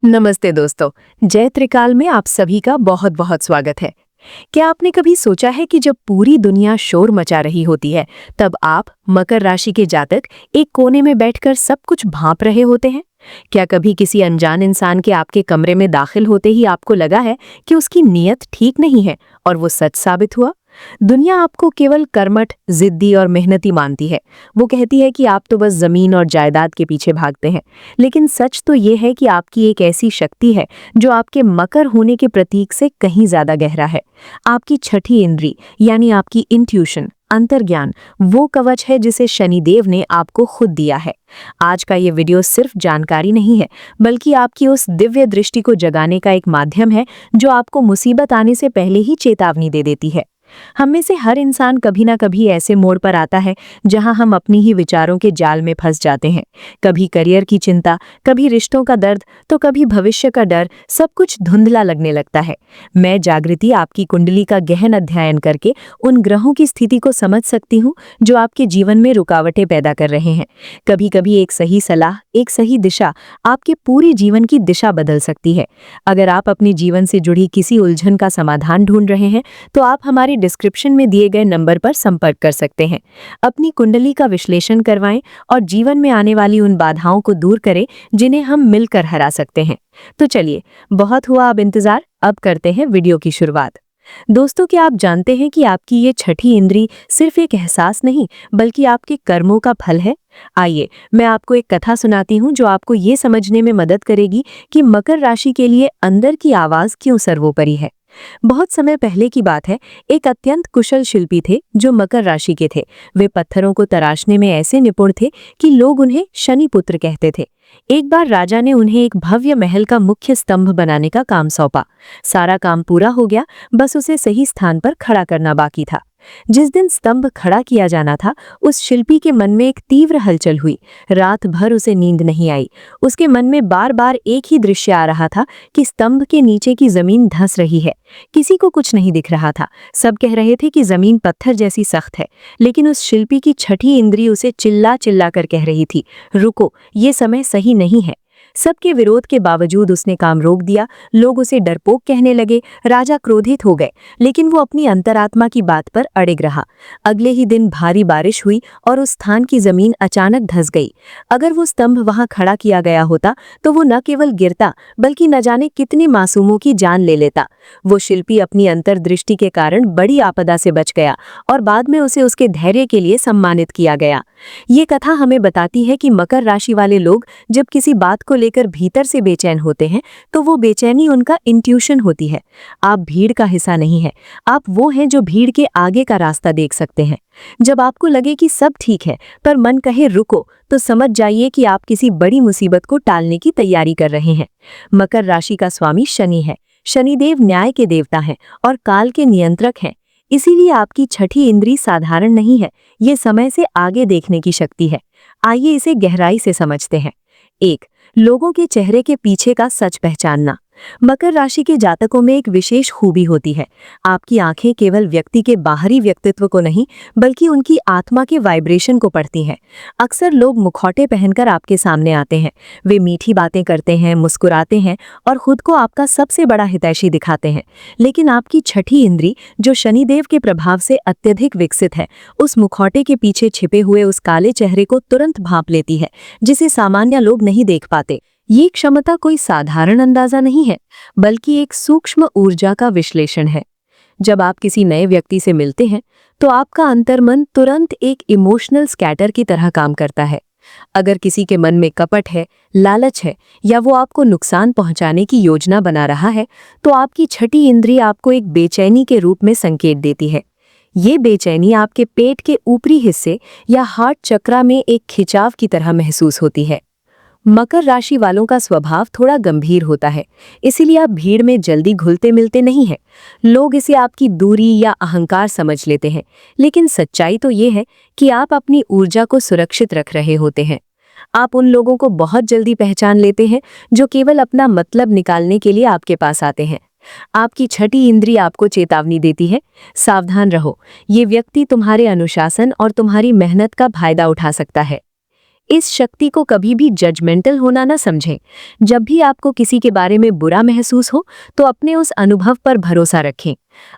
नमस्ते दोस्तों। जय त्रिकाल में आप सभी का बहुत बहुत स्वागत है। क्या आपने कभी सोचा है कि जब पूरी दुनिया शोर मचा रही होती है तब आप मकर राशि के जातक एक कोने में बैठकर सब कुछ भांप रहे होते हैं? क्या कभी किसी अनजान इंसान के आपके कमरे में दाखिल होते ही आपको लगा है कि उसकी नीयत ठीक नहीं है और वो सच साबित हुआ? दुनिया आपको केवल कर्मठ, जिद्दी और मेहनती मानती है। वो कहती है कि आप तो बस जमीन और जायदाद के पीछे भागते हैं। लेकिन सच तो ये है कि आपकी एक ऐसी शक्ति है जो आपके मकर होने के प्रतीक से कहीं ज्यादा गहरा है। आपकी छठी इंद्री यानी आपकी इंट्यूशन, अंतर्ज्ञान, वो कवच है जिसे शनिदेव ने आपको खुद दिया है। आज का ये वीडियो सिर्फ जानकारी नहीं है, बल्कि आपकी उस दिव्य दृष्टि को जगाने का एक माध्यम है जो आपको मुसीबत आने से पहले ही चेतावनी दे देती है। हम में से हर इंसान कभी ना कभी ऐसे मोड़ पर आता है जहां हम अपनी ही विचारों के जाल में फंस जाते हैं। कभी करियर की चिंता, कभी रिश्तों का दर्द, तो कभी भविष्य का डर, सब कुछ धुंधला लगने लगता है। मैं जागृति आपकी कुंडली का गहन अध्ययन करके उन ग्रहों की स्थिति को समझ सकती हूँ जो आपके जीवन में रुकावटें पैदा कर रहे हैं। कभी कभी एक सही सलाह, एक सही दिशा आपके पूरे जीवन की दिशा बदल सकती है। अगर आप अपने जीवन से जुड़ी किसी उलझन का समाधान ढूंढ रहे हैं तो आप हमारे डिस्क्रिप्शन में दिए गए नंबर पर संपर्क कर सकते हैं। अपनी कुंडली का विश्लेषण करवाएं और जीवन में आने वाली उन बाधाओं को दूर करें जिन्हें हम मिलकर हरा सकते हैं। तो चलिए, बहुत हुआ अब इंतजार, अब करते हैं वीडियो की शुरुआत। दोस्तों, क्या आप जानते हैं कि आपकी ये छठी इंद्री सिर्फ एक एहसास नहीं बल्कि आपके कर्मों का फल है? आइए, मैं आपको एक कथा सुनाती हूँ जो आपको ये समझने में मदद करेगी कि मकर राशि के लिए अंदर की आवाज क्यों सर्वोपरि है। बहुत समय पहले की बात है। एक अत्यंत कुशल शिल्पी थे जो मकर राशि के थे। वे पत्थरों को तराशने में ऐसे निपुण थे कि लोग उन्हें शनिपुत्र कहते थे। एक बार राजा ने उन्हें एक भव्य महल का मुख्य स्तंभ बनाने का काम सौंपा। सारा काम पूरा हो गया, बस उसे सही स्थान पर खड़ा करना बाकी था। जिस दिन स्तंभ खड़ा किया जाना था, उस शिल्पी के मन में एक तीव्र हलचल हुई। रात भर उसे नींद नहीं आई। उसके मन में बार बार एक ही दृश्य आ रहा था कि स्तंभ के नीचे की जमीन धंस रही है। किसी को कुछ नहीं दिख रहा था। सब कह रहे थे कि जमीन पत्थर जैसी सख्त है, लेकिन उस शिल्पी की छठी इंद्री उसे चिल्ला चिल्ला कर कह रही थी, रुको, ये समय सही नहीं है। सबके विरोध के बावजूद उसने काम रोक दिया। लोग उसे डरपोक कहने लगे, राजा क्रोधित हो गए, लेकिन वो अपनी अंतरात्मा की बात पर अड़िग रहा। अगले ही दिन भारी बारिश हुई और उस स्थान की जमीन अचानक धंस गई। अगर वो स्तंभ वहां खड़ा किया गया होता तो वो न केवल गिरता बल्कि न जाने कितने मासूमों की जान ले लेता। वो शिल्पी अपनी अंतर्दृष्टि के कारण बड़ी आपदा से बच गया और बाद में उसे उसके धैर्य के लिए सम्मानित किया गया। ये कथा हमें बताती है कि मकर राशि वाले लोग जब किसी बात को लेकर भीतर से बेचैन होते हैं तो वो बेचैनी उनका इंट्यूशन होती है। आप भीड़ का हिस्सा नहीं है, आप वो हैं जो भीड़ के आगे का रास्ता देख सकते हैं। जब आपको लगे कि सब ठीक है पर मन कहे रुको, तो समझ जाइए कि आप किसी बड़ी मुसीबत को टालने की तैयारी कर रहे हैं। मकर राशि का स्वामी शनि है। शनिदेव न्याय के देवता हैं और काल के नियंत्रक हैं। इसीलिए आपकी छठी इंद्री साधारण नहीं है, ये समय से आगे देखने की शक्ति है। आइए इसे गहराई से समझते हैं। 1. लोगों के चेहरे के पीछे का सच पहचानना। मकर राशि के जातकों में एक विशेष खूबी होती है। आपकी आंखें केवल व्यक्ति के बाहरी व्यक्तित्व को नहीं बल्कि उनकी आत्मा के वाइब्रेशन को पढ़ती हैं। अक्सर लोग मुखौटे पहनकर आपके सामने आते हैं। वे मीठी बातें करते हैं, मुस्कुराते हैं और खुद को आपका सबसे बड़ा हितैषी दिखाते हैं। लेकिन आपकी छठी इंद्री, जो शनिदेव के प्रभाव से अत्यधिक विकसित है, उस मुखौटे के पीछे छिपे हुए उस काले चेहरे को तुरंत भांप लेती है, जिसे सामान्य लोग नहीं देख पाते। ये क्षमता कोई साधारण अंदाजा नहीं है, बल्कि एक सूक्ष्म ऊर्जा का विश्लेषण है। जब आप किसी नए व्यक्ति से मिलते हैं तो आपका अंतर्मन तुरंत एक इमोशनल स्कैटर की तरह काम करता है। अगर किसी के मन में कपट है, लालच है या वो आपको नुकसान पहुंचाने की योजना बना रहा है, तो आपकी छठी इंद्री आपको एक बेचैनी के रूप में संकेत देती है। ये बेचैनी आपके पेट के ऊपरी हिस्से या हार्ट चक्रा में एक खिंचाव की तरह महसूस होती है। मकर राशि वालों का स्वभाव थोड़ा गंभीर होता है, इसीलिए आप भीड़ में जल्दी घुलते मिलते नहीं हैं। लोग इसे आपकी दूरी या अहंकार समझ लेते हैं, लेकिन सच्चाई तो ये है कि आप अपनी ऊर्जा को सुरक्षित रख रहे होते हैं। आप उन लोगों को बहुत जल्दी पहचान लेते हैं जो केवल अपना मतलब निकालने के लिए आपके पास आते हैं। आपकी छठी इंद्री आपको चेतावनी देती है, सावधान रहो, ये व्यक्ति तुम्हारे अनुशासन और तुम्हारी मेहनत का फायदा उठा सकता है। इस शक्ति को कभी भी जजमेंटल होना न समझें। जब भी आपको किसी के बारे में बुरा महसूस हो तो अपने उस अनुभव पर भरोसा रखें।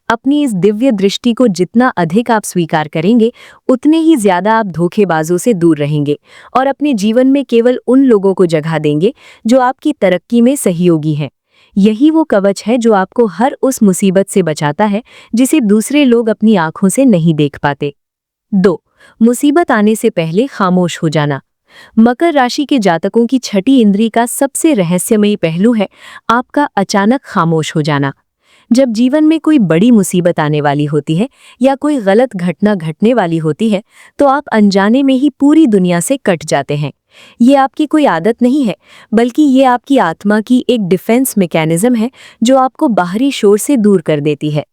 अपनी इस दिव्य दृष्टि को जितना अधिक आप स्वीकार करेंगे, उतने ही ज्यादा आप धोखेबाजों से दूर रहेंगे और अपने जीवन में केवल उन लोगों को जगह देंगे जो आपकी तरक्की में सहयोगी हैं। यही वो कवच है जो आपको हर उस मुसीबत से बचाता है जिसे दूसरे लोग अपनी आंखों से नहीं देख पाते। 2. मुसीबत आने से पहले खामोश हो जाना। मकर राशि के जातकों की छठी इंद्री का सबसे रहस्यमयी पहलू है आपका अचानक खामोश हो जाना। जब जीवन में कोई बड़ी मुसीबत आने वाली होती है या कोई गलत घटना घटने वाली होती है तो आप अनजाने में ही पूरी दुनिया से कट जाते हैं। ये आपकी कोई आदत नहीं है, बल्कि ये आपकी आत्मा की एक डिफेंस मैकेनिज्म है जो आपको बाहरी शोर से दूर कर देती है।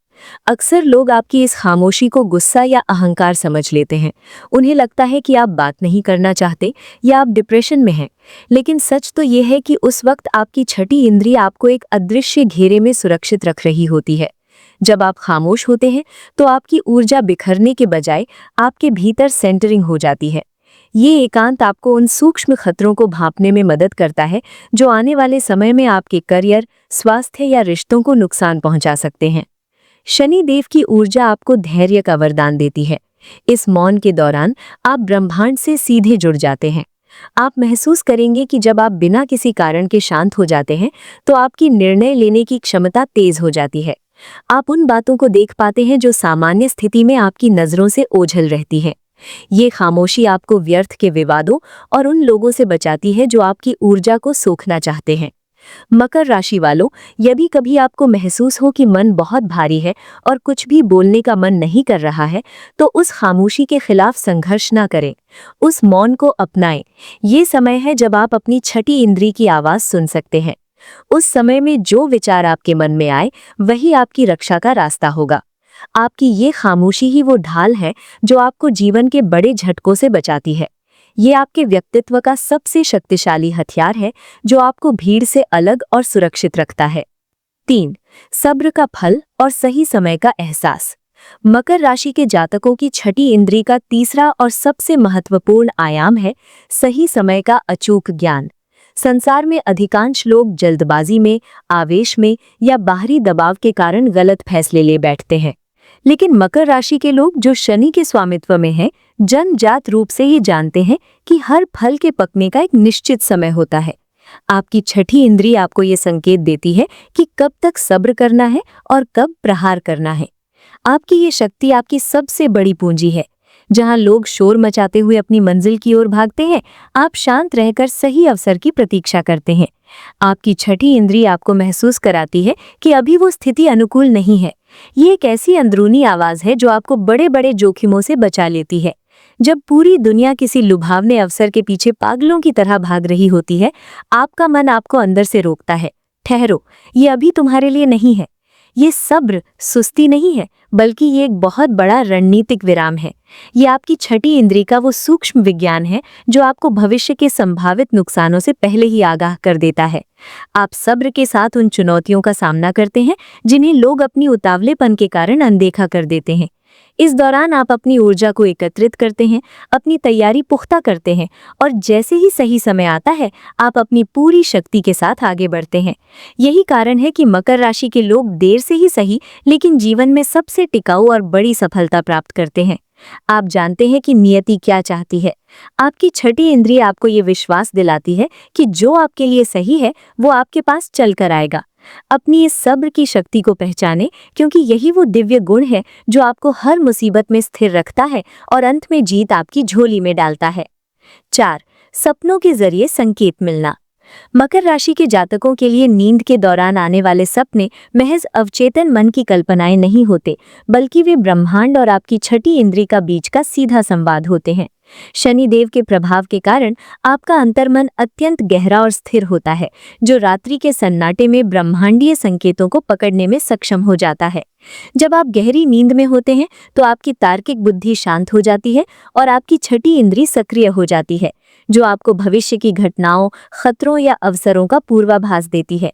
अक्सर लोग आपकी इस खामोशी को गुस्सा या अहंकार समझ लेते हैं। उन्हें लगता है कि आप बात नहीं करना चाहते या आप डिप्रेशन में हैं। लेकिन सच तो ये है कि उस वक्त आपकी छठी इंद्रिय आपको एक अदृश्य घेरे में सुरक्षित रख रही होती है। जब आप खामोश होते हैं तो आपकी ऊर्जा बिखरने के बजाय आपके भीतर सेंटरिंग हो जाती है। ये एकांत आपको उन सूक्ष्म खतरों को भांपने में मदद करता है जो आने वाले समय में आपके करियर, स्वास्थ्य या रिश्तों को नुकसान पहुंचा सकते हैं। शनि देव की ऊर्जा आपको धैर्य का वरदान देती है। इस मौन के दौरान आप ब्रह्मांड से सीधे जुड़ जाते हैं। आप महसूस करेंगे कि जब आप बिना किसी कारण के शांत हो जाते हैं तो आपकी निर्णय लेने की क्षमता तेज हो जाती है। आप उन बातों को देख पाते हैं जो सामान्य स्थिति में आपकी नजरों से ओझल रहती हैं। ये खामोशी आपको व्यर्थ के विवादों और उन लोगों से बचाती है जो आपकी ऊर्जा को सोखना चाहते हैं। मकर राशि वालों, यदि कभी आपको महसूस हो कि मन बहुत भारी है और कुछ भी बोलने का मन नहीं कर रहा है, तो उस खामोशी के खिलाफ संघर्ष ना करें। उस मौन को अपनाएं। ये समय है जब आप अपनी छठी इंद्री की आवाज सुन सकते हैं। उस समय में जो विचार आपके मन में आए, वही आपकी रक्षा का रास्ता होगा। आपकी ये खामोशी ही वो ढाल है जो आपको जीवन के बड़े झटकों से बचाती है। ये आपके व्यक्तित्व का सबसे शक्तिशाली हथियार है जो आपको भीड़ से अलग और सुरक्षित रखता है। 3. सब्र का फल और सही समय का एहसास। मकर राशि के जातकों की छठी इंद्री का तीसरा और सबसे महत्वपूर्ण आयाम है सही समय का अचूक ज्ञान। संसार में अधिकांश लोग जल्दबाजी में, आवेश में या बाहरी दबाव के कारण गलत फैसले ले बैठते हैं। लेकिन मकर राशि के लोग जो शनि के स्वामित्व में हैं, जन्मजात रूप से ये जानते हैं कि हर फल के पकने का एक निश्चित समय होता है। आपकी छठी इंद्री आपको ये संकेत देती है कि कब तक सब्र करना है और कब प्रहार करना है। आपकी ये शक्ति आपकी सबसे बड़ी पूंजी है। जहां लोग शोर मचाते हुए अपनी मंजिल की ओर भागते हैं, आप शांत रहकर सही अवसर की प्रतीक्षा करते हैं। आपकी छठी इंद्री आपको महसूस कराती है कि अभी वो स्थिति अनुकूल नहीं है। ये एक ऐसी अंदरूनी आवाज है जो आपको बड़े बड़े जोखिमों से बचा लेती है। जब पूरी दुनिया किसी लुभावने अवसर के पीछे पागलों की तरह भाग रही होती है, आपका मन आपको अंदर से रोकता है, ठहरो, ये अभी तुम्हारे लिए नहीं है। ये सब्र सुस्ती नहीं है, बल्कि ये एक बहुत बड़ा रणनीतिक विराम है। ये आपकी छठी इंद्री का वो सूक्ष्म विज्ञान है जो आपको भविष्य के संभावित नुकसानों से पहले ही आगाह कर देता है। आप सब्र के साथ उन चुनौतियों का सामना करते हैं जिन्हें लोग अपनी उतावलेपन के कारण अनदेखा कर देते हैं। इस दौरान आप अपनी ऊर्जा को एकत्रित करते हैं, अपनी तैयारी पुख्ता करते हैं और जैसे ही सही समय आता है, आप अपनी पूरी शक्ति के साथ आगे बढ़ते हैं। यही कारण है कि मकर राशि के लोग देर से ही सही, लेकिन जीवन में सबसे टिकाऊ और बड़ी सफलता प्राप्त करते हैं। आप जानते हैं कि नियति क्या चाहती है। आपकी छठी इंद्रिय आपको ये विश्वास दिलाती है कि जो आपके लिए सही है, वो आपके पास चल कर आएगा। अपनी इस सब्र की शक्ति को पहचानें, क्योंकि यही वो दिव्य गुण है जो आपको हर मुसीबत में स्थिर रखता है और अंत में जीत आपकी झोली में डालता है। 4. सपनों के जरिए संकेत मिलना। मकर राशि के जातकों के लिए नींद के दौरान आने वाले सपने महज अवचेतन मन की कल्पनाएं नहीं होते, बल्कि वे ब्रह्मांड और आपकी छठी इंद्री का बीच का सीधा संवाद होते हैं। शनि देव के प्रभाव के कारण आपका अंतर्मन अत्यंत गहरा और स्थिर होता है, जो रात्रि के सन्नाटे में ब्रह्मांडीय संकेतों को पकड़ने में सक्षम हो जाता है। जब आप गहरी नींद में होते हैं तो आपकी तार्किक बुद्धि शांत हो जाती है और आपकी छठी इंद्री सक्रिय हो जाती है, जो आपको भविष्य की घटनाओं, खतरों या अवसरों का पूर्वाभास देती है।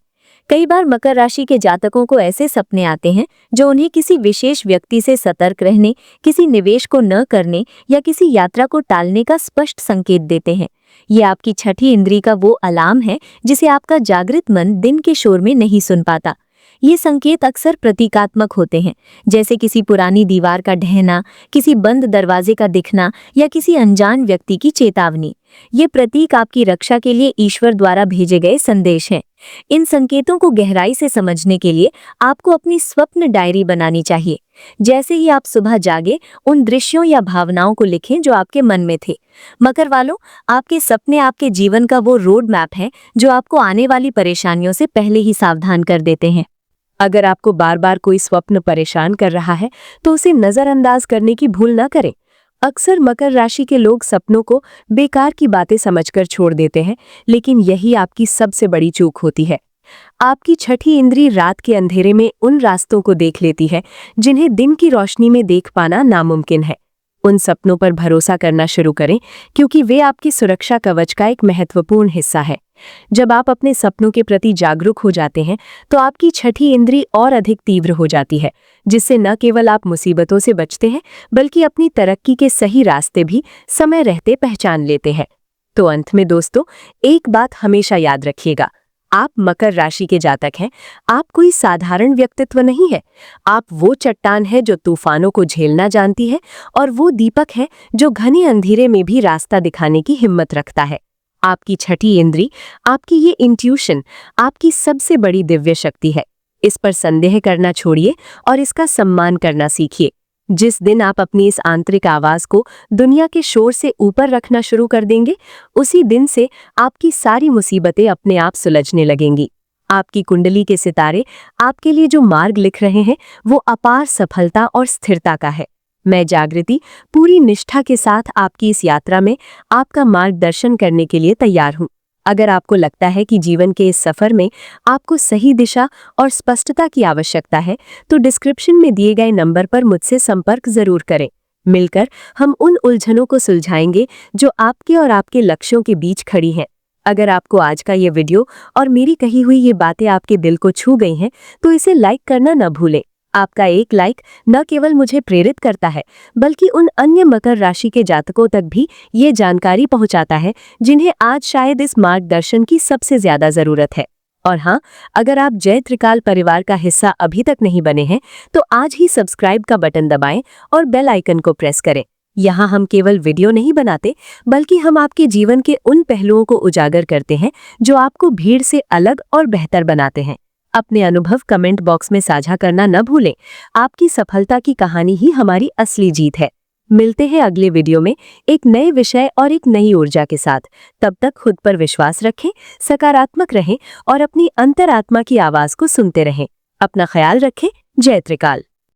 कई बार मकर राशि के जातकों को ऐसे सपने आते हैं जो उन्हें किसी विशेष व्यक्ति से सतर्क रहने, किसी निवेश को न करने या किसी यात्रा को टालने का स्पष्ट संकेत देते हैं। ये आपकी छठी इंद्री का वो अलार्म है जिसे आपका जागृत मन दिन के शोर में नहीं सुन पाता। ये संकेत अक्सर प्रतीकात्मक होते हैं, जैसे किसी पुरानी दीवार का ढहना, किसी बंद दरवाजे का दिखना या किसी अनजान व्यक्ति की चेतावनी। ये प्रतीक आपकी रक्षा के लिए ईश्वर द्वारा भेजे गए संदेश हैं। इन संकेतों को गहराई से समझने के लिए आपको अपनी स्वप्न डायरी बनानी चाहिए। जैसे ही आप सुबह जागे, उन दृश्यों या भावनाओं को लिखें जो आपके मन में थे। मकर वालों, आपके सपने आपके जीवन का वो रोड मैप है जो आपको आने वाली परेशानियों से पहले ही सावधान कर देते हैं। अगर आपको बार बार कोई स्वप्न परेशान कर रहा है तो उसे नजरअंदाज करने की भूल न करें। अक्सर मकर राशि के लोग सपनों को बेकार की बातें समझकर छोड़ देते हैं, लेकिन यही आपकी सबसे बड़ी चूक होती है। आपकी छठी इंद्री रात के अंधेरे में उन रास्तों को देख लेती है जिन्हें दिन की रोशनी में देख पाना नामुमकिन है। उन सपनों पर भरोसा करना शुरू करें, क्योंकि वे आपकी सुरक्षा कवच का एक महत्वपूर्ण हिस्सा है। जब आप अपने सपनों के प्रति जागरूक हो जाते हैं तो आपकी छठी इंद्री और अधिक तीव्र हो जाती है, जिससे न केवल आप मुसीबतों से बचते हैं बल्कि अपनी तरक्की के सही रास्ते भी समय रहते पहचान लेते हैं। तो अंत में दोस्तों, एक बात हमेशा याद रखिएगा, आप मकर राशि के जातक हैं। आप कोई साधारण व्यक्तित्व नहीं है। आप वो चट्टान है जो तूफानों को झेलना जानती है, और वो दीपक है जो घने अंधेरे में भी रास्ता दिखाने की हिम्मत रखता है। आपकी छठी इंद्री, आपकी ये इंट्यूशन, आपकी सबसे बड़ी दिव्य शक्ति है। इस पर संदेह करना छोड़िए और इसका सम्मान करना सीखिए। जिस दिन आप अपनी इस आंतरिक आवाज को दुनिया के शोर से ऊपर रखना शुरू कर देंगे, उसी दिन से आपकी सारी मुसीबतें अपने आप सुलझने लगेंगी। आपकी कुंडली के सितारे आपके लिए जो मार्ग लिख रहे हैं, वो अपार सफलता और स्थिरता का है। मैं जागृति पूरी निष्ठा के साथ आपकी इस यात्रा में आपका मार्गदर्शन करने के लिए तैयार हूँ। अगर आपको लगता है कि जीवन के इस सफर में आपको सही दिशा और स्पष्टता की आवश्यकता है, तो डिस्क्रिप्शन में दिए गए नंबर पर मुझसे संपर्क जरूर करें। मिलकर हम उन उलझनों को सुलझाएंगे जो आपके और आपके लक्ष्यों के बीच खड़ी हैं। अगर आपको आज का ये वीडियो और मेरी कही हुई ये बातें आपके दिल को छू गई हैं, तो इसे लाइक करना न भूलें। आपका एक लाइक न केवल मुझे प्रेरित करता है, बल्कि उन अन्य मकर राशि के जातकों तक भी ये जानकारी पहुंचाता है जिन्हें आज शायद इस मार्गदर्शन की सबसे ज्यादा जरूरत है। और हाँ, अगर आप जय त्रिकाल परिवार का हिस्सा अभी तक नहीं बने हैं, तो आज ही सब्सक्राइब का बटन दबाएं और बेल आइकन को प्रेस करें। यहाँ हम केवल वीडियो नहीं बनाते, बल्कि हम आपके जीवन के उन पहलुओं को उजागर करते हैं जो आपको भीड़ से अलग और बेहतर बनाते हैं। अपने अनुभव कमेंट बॉक्स में साझा करना न भूलें। आपकी सफलता की कहानी ही हमारी असली जीत है। मिलते हैं अगले वीडियो में एक नए विषय और एक नई ऊर्जा के साथ। तब तक खुद पर विश्वास रखें, सकारात्मक रहें और अपनी अंतरात्मा की आवाज को सुनते रहें। अपना ख्याल रखें। जय त्रिकाल।